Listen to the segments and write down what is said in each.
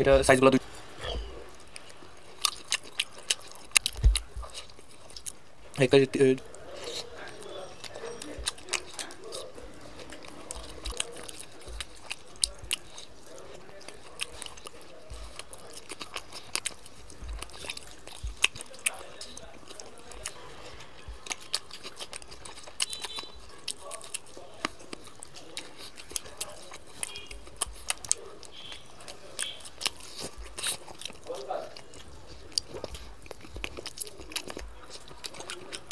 এটা সাইজগুলো একটা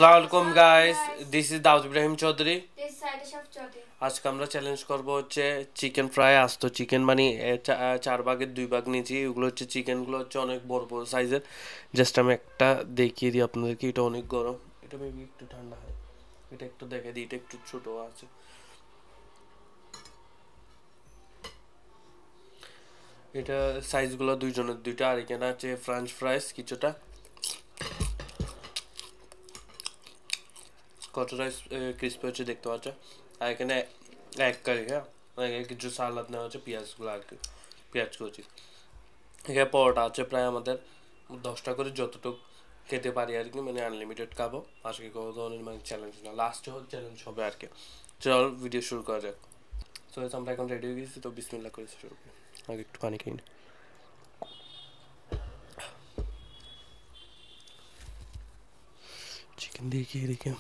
আসসালামু আলাইকুম guys, this is Dawood Ibrahim Chowdhury. This side is of Jyoti. আজকে আমরা চ্যালেঞ্জ করব হচ্ছে চিকেন ফ্রাই। আস্ত চিকেন মানে 4 ভাগের 2 ভাগ নিয়েছি। এগুলো হচ্ছে চিকেনগুলো হচ্ছে অনেক বড় বড় সাইজের। জাস্ট আমি একটা দেখিয়ে দিই আপনাদেরকে। এটা অনেক গরম, এটা মেবি একটু ঠান্ডা হয়। এটা একটু দেখে দিই, এটা একটু ছোট আছে। এটা সাইজগুলো দুইজনের দুইটা। আর এখানে আছে ফ্রেঞ্চ ফ্রাইস কিছুটা, কতটা ক্রিস্পি হচ্ছে দেখতে পাচ্ছ। আর এখানে এক কারি, হ্যাঁ, কিছু সালাদ নেওয়া হচ্ছে, পেঁয়াজগুলো আর কি, পেঁয়াজ কুচি। এখানে পরোটা আছে প্রায় আমাদের 10টা করে, যতটুকু খেতে পারি আর কি, মানে আনলিমিটেড খাবো। আজকে কোনো ধরনের মানে চ্যালেঞ্জ না, লাস্টে চ্যালেঞ্জ হবে আর কি। চল ভিডিও শুরু করা যাক। তো আমরা এখন রেডি হয়ে গেছি, তো বিসমিল্লাহ করে শুরু করি। আগে একটু পানি খাই নি। চিকেন দিয়ে খেয়ে দেখি।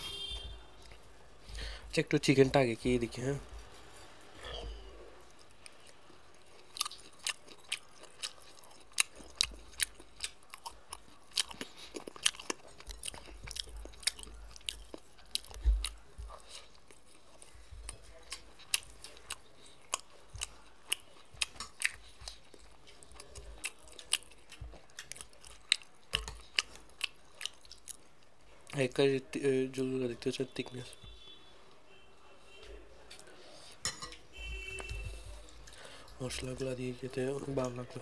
আচ্ছা, একটু চিকেনটা আগে খেয়ে দেখি। হ্যাঁ, এক কারি জলগুলো দেখতে হচ্ছে থিকনেস। মশলাগুলো দিয়ে খেতে অনেক ভালো লাগলো।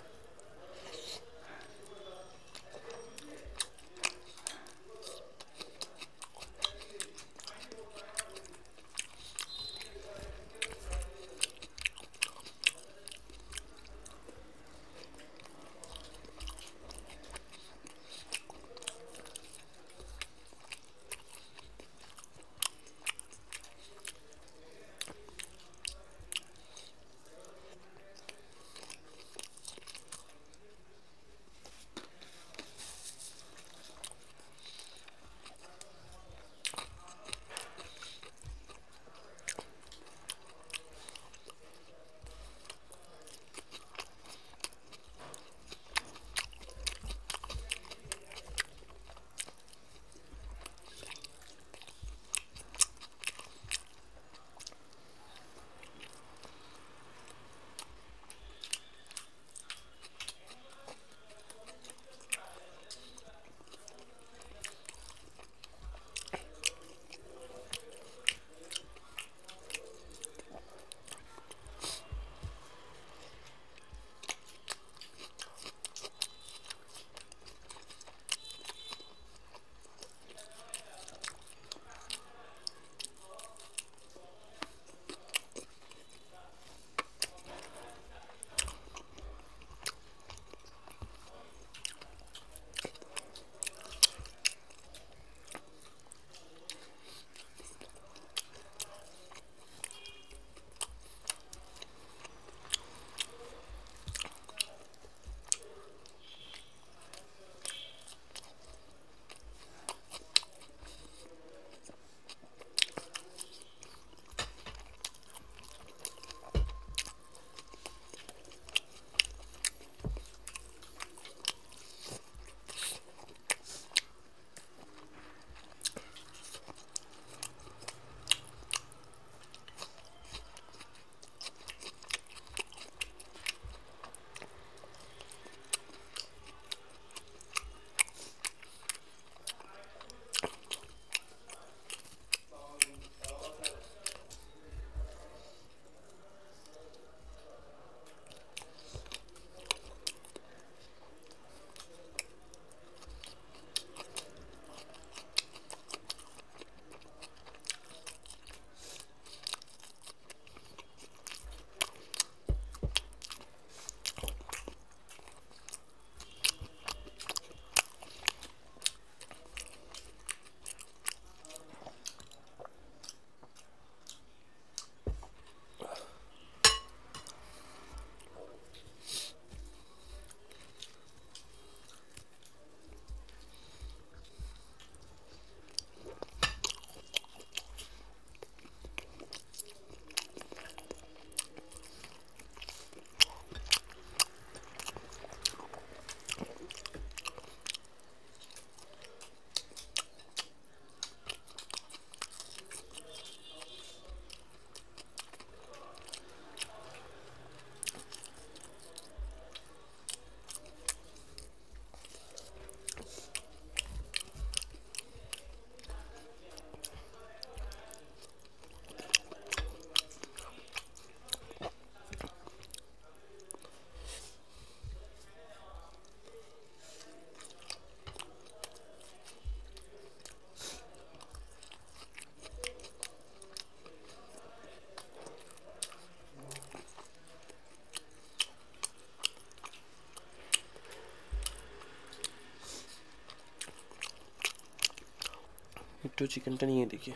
একটু চিকেনটা নিয়ে দেখি।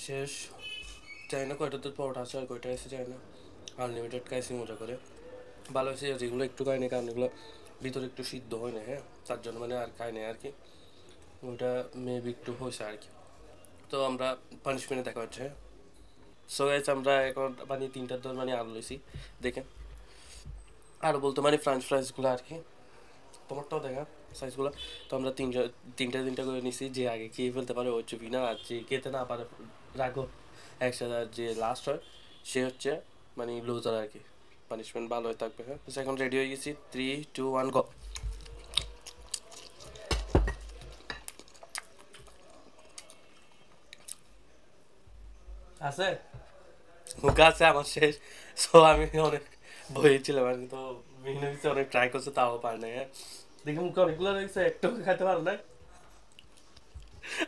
শেষ। চাই না কয়টা তোর পরোটা আছে আর কয়টা এসে চাই না, আনলিমিটেড খাইছি মজা করে। ভালো হয়েছে যেগুলো একটু খাই না, কারণ এগুলো ভিতরে একটু সিদ্ধ হয় না, হ্যাঁ, তার জন্য মানে আর খাই না আর কি, ওইটা মেবি একটু হয়েছে আর কি। তো আমরা পানিশমেন্টে দেখা হচ্ছে, হ্যাঁ। সো গাইস আমরা এখন মানে 3টার দর মানে আলু লইছি, দেখেন। আর বলতো মানে ফ্রেঞ্চ ফ্রাইসগুলো আর কি, তোমারটাও দেখা সাইজগুলো। তো আমরা তিনটা করে নিছি, যে আগে খেয়ে ফেলতে পারে হচ্ছে বিনা, আর যে খেতে না পারে রাখো একসাথে, আর যে লাস্ট হয় সে হচ্ছে মানে লুজার আর কি, পানিশমেন্ট ভালো হয়ে থাকবে। হ্যাঁ, এখন রেডি হয়ে গেছি, 3, 2, 1 গো। আছে মুখে আছে আমার শেষ। সো আমি অনেক বইয়েছিলাম আর কি, তো বিভিন্ন কিছু অনেক ট্রাই করছে, তাও পারে না। হ্যাঁ, দেখি মুখে অনেকগুলো রয়েছে, একটু খাইতে পারো না,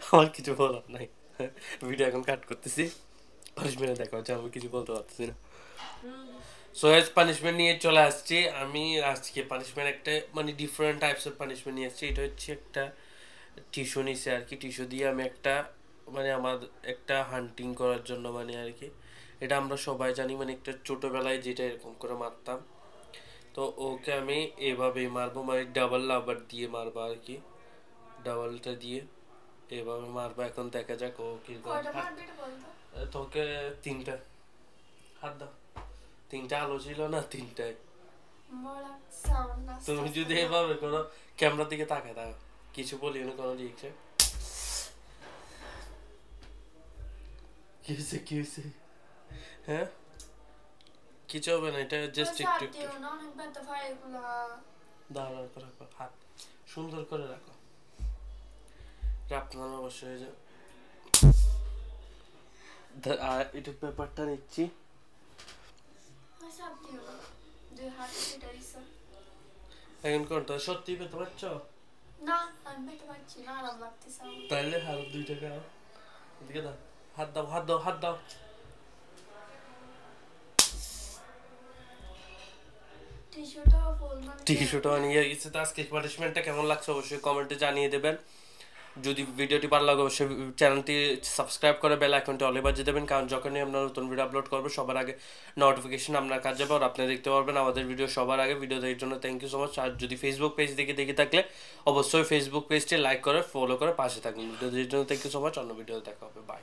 আমার কিছু বলার নাই। ভিডিও এখন কাট করতেছি, পানিশমেন্টে দেখা হচ্ছে, আমি কিছু বলতে পারতেছি না। সো এজ পানিশমেন্ট নিয়ে চলে আসছি আমি আজকে। পানিশমেন্ট একটা মানে ডিফারেন্ট টাইপসের পানিশমেন্ট নিয়ে আসছি। এটা হচ্ছে একটা টিস্যু নিছে আর কি, টিস্যু দিয়ে আমি একটা মানে আমার একটা হান্টিং করার জন্য মানে আর কি, এটা আমরা সবাই জানি, মানে একটা ছোটোবেলায় যেটা এরকম করে মারতাম, তো ওকে আমি এভাবেই মারবো, মানে ডাবল লাভার দিয়ে মারবো আর কি, ডাবলটা দিয়ে এভাবে মারবো। এখন দেখা যাক ও কি তোকে 3টা হাত দাও, 3টা আলো ছিল না, 3টায়। তুমি যদি এভাবে করো, ক্যামেরার দিকে তাকায় থাকো, কিছু বলি না, কোনো রিয়েকশন। কি হয়েছে, কি হয়েছে? হ্যাঁ, কিছু হবে না, এটা জাস্ট একটু একটু দাঁড়াও, রাখো হাত সুন্দর করে রাখো, আপনার অবশ্যই হয়ে যাবে। আর এটা পেপারটা নিচ্ছি, এখন কোনটা সত্যি পেতে পারছো? না আমি পেতে পারছি না, আরাম লাগতেছে আমার। তাহলে হাত 2 টাকা এদিকে দাও, হাত দাও, হাত দাও, হাত দাও। টিস্যুটা ফুল মানে টিস্যুটা নিয়ে গেছে। তো আজকে পানিশমেন্টটা কেমন লাগছে অবশ্যই কমেন্টে জানিয়ে দেবেন। যদি ভিডিওটি ভালো লাগে অবশ্যই চ্যানেলটি সাবস্ক্রাইব করে বেল আইকনটি অলে বাজিয়ে দেবেন, কারণ যখনই আমরা নতুন ভিডিও আপলোড করবো সবার আগে নোটিফিকেশন আপনার কাছে যাবে আর আপনি দেখতে পারবেন আমাদের ভিডিও সবার আগে। ভিডিও দেখার জন্য থ্যাংক ইউ সো মাচ। আর যদি ফেসবুক পেজ দেখে থাকলে অবশ্যই ফেসবুক পেজটি লাইক করে ফলো করে পাশে থাকুন। ভিডিও দেখার জন্য থ্যাংক ইউ সো মাচ। অন্য ভিডিও দেখা হবে, বাই।